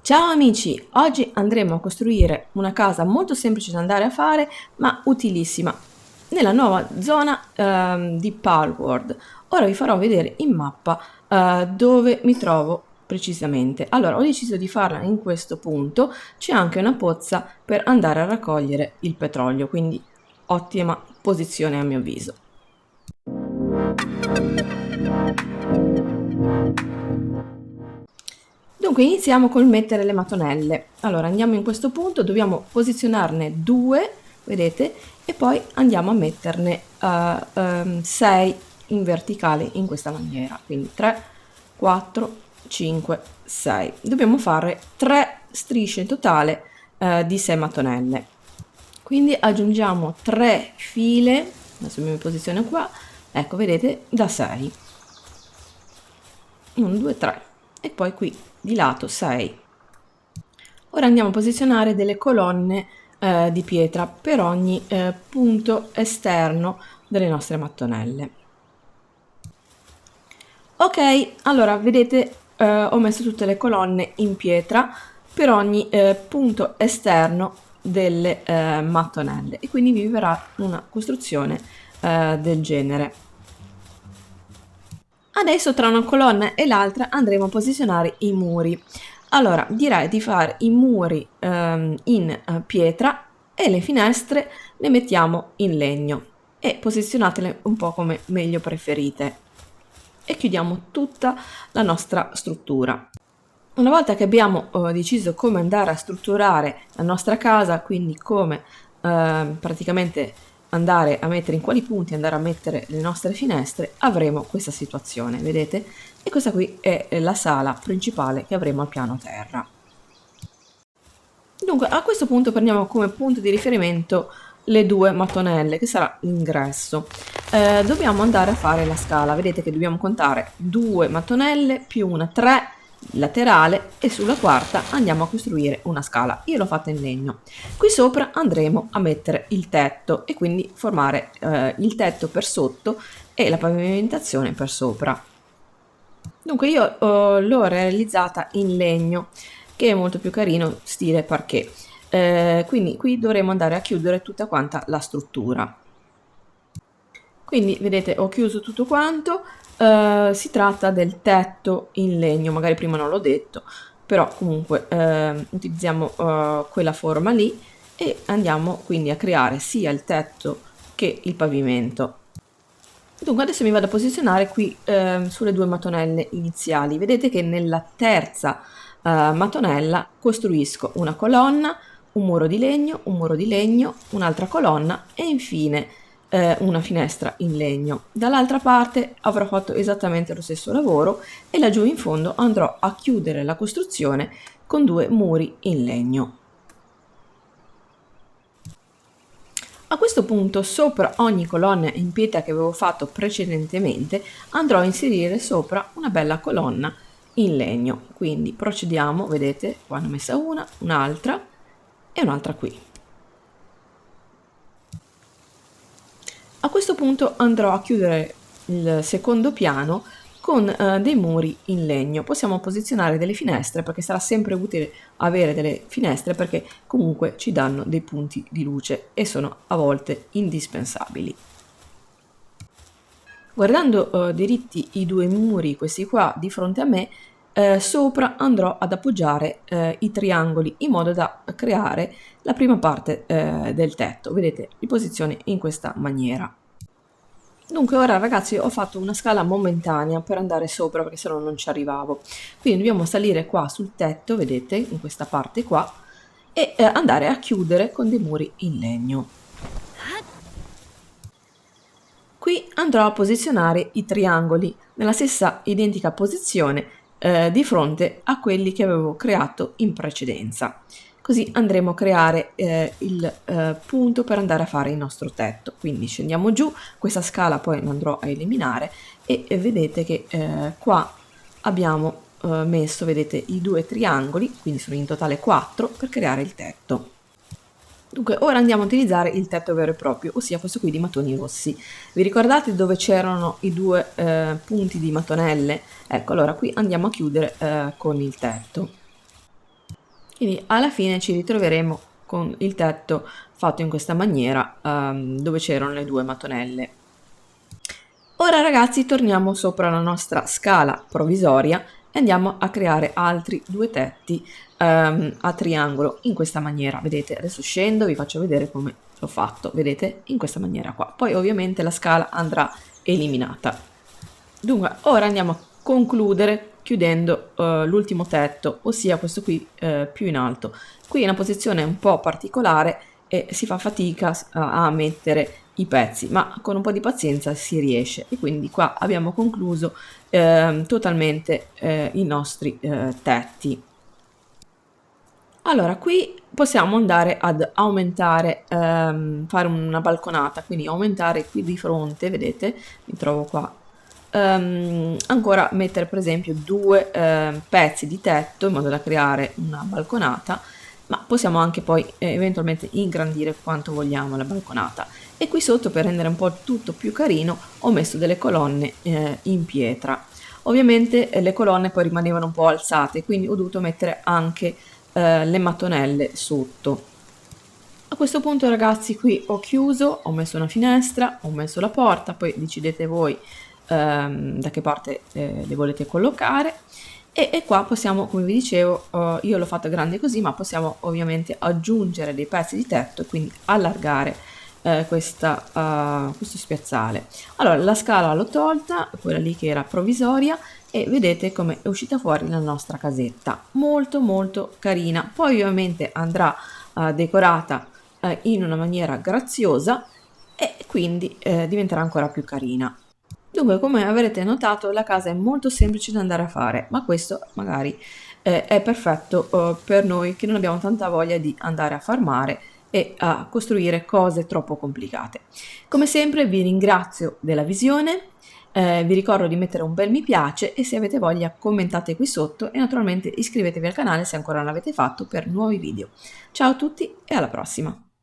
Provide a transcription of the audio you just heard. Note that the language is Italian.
Ciao amici, oggi andremo a costruire una casa molto semplice da andare a fare, ma utilissima, nella nuova zona di Palworld. Ora vi farò vedere in mappa dove mi trovo precisamente. Allora, ho deciso di farla in questo punto, c'è anche una pozza per andare a raccogliere il petrolio, quindi ottima posizione a mio avviso. Dunque iniziamo col mettere le mattonelle. Allora andiamo in questo punto, dobbiamo posizionarne due, vedete, e poi andiamo a metterne 6 in verticale in questa maniera, quindi 3, 4, 5, 6. Dobbiamo fare 3 strisce in totale di 6 mattonelle. Quindi aggiungiamo 3 file, adesso mi posiziono qua, ecco vedete, da 6. 1, 2, 3 e poi qui di lato 6. Ora andiamo a posizionare delle colonne di pietra per ogni punto esterno delle nostre mattonelle. Ok, allora vedete ho messo tutte le colonne in pietra per ogni punto esterno delle mattonelle e quindi vi verrà una costruzione del genere. Adesso tra una colonna e l'altra andremo a posizionare i muri. Allora direi di fare i muri in pietra e le finestre le mettiamo in legno e posizionatele un po' come meglio preferite e chiudiamo tutta la nostra struttura. Una volta che abbiamo deciso come andare a strutturare la nostra casa, quindi come praticamente andare a mettere in quali punti andare a mettere le nostre finestre, avremo questa situazione, vedete? E questa qui è la sala principale che avremo al piano terra. Dunque, a questo punto prendiamo come punto di riferimento le due mattonelle, che sarà l'ingresso. Dobbiamo andare a fare la scala, vedete che dobbiamo contare 2 mattonelle più una 3 laterale e sulla quarta andiamo a costruire una scala. Io l'ho fatta in legno. Qui sopra andremo a mettere il tetto e quindi formare il tetto per sotto e la pavimentazione per sopra. Dunque io l'ho realizzata in legno, che è molto più carino, stile parquet. Quindi qui dovremo andare a chiudere tutta quanta la struttura. Quindi vedete ho chiuso tutto quanto, si tratta del tetto in legno, magari prima non l'ho detto, però comunque utilizziamo quella forma lì e andiamo quindi a creare sia il tetto che il pavimento. Dunque adesso mi vado a posizionare qui sulle due mattonelle iniziali. Vedete che nella terza mattonella costruisco una colonna, un muro di legno, un'altra colonna e infine una finestra in legno. Dall'altra parte avrò fatto esattamente lo stesso lavoro e laggiù in fondo andrò a chiudere la costruzione con 2 muri in legno. A questo punto sopra ogni colonna in pietra che avevo fatto precedentemente andrò a inserire sopra una bella colonna in legno. Quindi procediamo, vedete, qua ne ho messa una, un'altra e un'altra qui. A questo punto andrò a chiudere il secondo piano con dei muri in legno. Possiamo posizionare delle finestre perché sarà sempre utile avere delle finestre perché comunque ci danno dei punti di luce e sono a volte indispensabili. Guardando diritti i due muri, questi qua di fronte a me, sopra andrò ad appoggiare i triangoli in modo da creare la prima parte del tetto. Vedete, li posiziono in questa maniera. Dunque ora ragazzi ho fatto una scala momentanea per andare sopra perché sennò non ci arrivavo. Quindi dobbiamo salire qua sul tetto, vedete, in questa parte qua, e andare a chiudere con dei muri in legno. Qui andrò a posizionare i triangoli nella stessa identica posizione di fronte a quelli che avevo creato in precedenza. Così andremo a creare il punto per andare a fare il nostro tetto. Quindi scendiamo giù, questa scala poi andrò a eliminare e vedete che qua abbiamo messo, vedete, i 2 triangoli, quindi sono in totale 4 per creare il tetto. Dunque, ora andiamo a utilizzare il tetto vero e proprio, ossia questo qui di mattoni rossi. Vi ricordate dove c'erano i 2 punti di mattonelle? Ecco, allora qui andiamo a chiudere con il tetto. Quindi alla fine ci ritroveremo con il tetto fatto in questa maniera, dove c'erano le due mattonelle. Ora ragazzi torniamo sopra la nostra scala provvisoria e andiamo a creare altri due tetti a triangolo in questa maniera. Vedete, adesso scendo, vi faccio vedere come l'ho fatto, vedete, in questa maniera qua. Poi ovviamente la scala andrà eliminata. Dunque, ora andiamo a concludere chiudendo l'ultimo tetto, ossia questo qui più in alto. Qui è una posizione un po' particolare e si fa fatica a mettere i pezzi, ma con un po' di pazienza si riesce. E quindi qua abbiamo concluso totalmente i nostri tetti. Allora, qui possiamo andare ad aumentare, fare una balconata, quindi aumentare qui di fronte, vedete, mi trovo qua. Ancora mettere per esempio due pezzi di tetto in modo da creare una balconata, ma possiamo anche poi eventualmente ingrandire quanto vogliamo la balconata. E qui sotto, per rendere un po' tutto più carino, ho messo delle colonne in pietra. Ovviamente le colonne poi rimanevano un po' alzate, quindi ho dovuto mettere anche le mattonelle sotto. A questo punto ragazzi qui ho chiuso, ho messo una finestra, ho messo la porta, poi decidete voi da che parte le volete collocare e qua possiamo, come vi dicevo, io l'ho fatta grande così, ma possiamo ovviamente aggiungere dei pezzi di tetto e quindi allargare questo spiazzale. Allora la scala l'ho tolta, quella lì che era provvisoria, e vedete come è uscita fuori la nostra casetta, molto molto carina. Poi ovviamente andrà decorata in una maniera graziosa e quindi diventerà ancora più carina. Dunque, come avrete notato, la casa è molto semplice da andare a fare, ma questo magari è perfetto per noi che non abbiamo tanta voglia di andare a farmare e a costruire cose troppo complicate. Come sempre vi ringrazio della visione, vi ricordo di mettere un bel mi piace e se avete voglia commentate qui sotto e naturalmente iscrivetevi al canale se ancora non l'avete fatto per nuovi video. Ciao a tutti e alla prossima!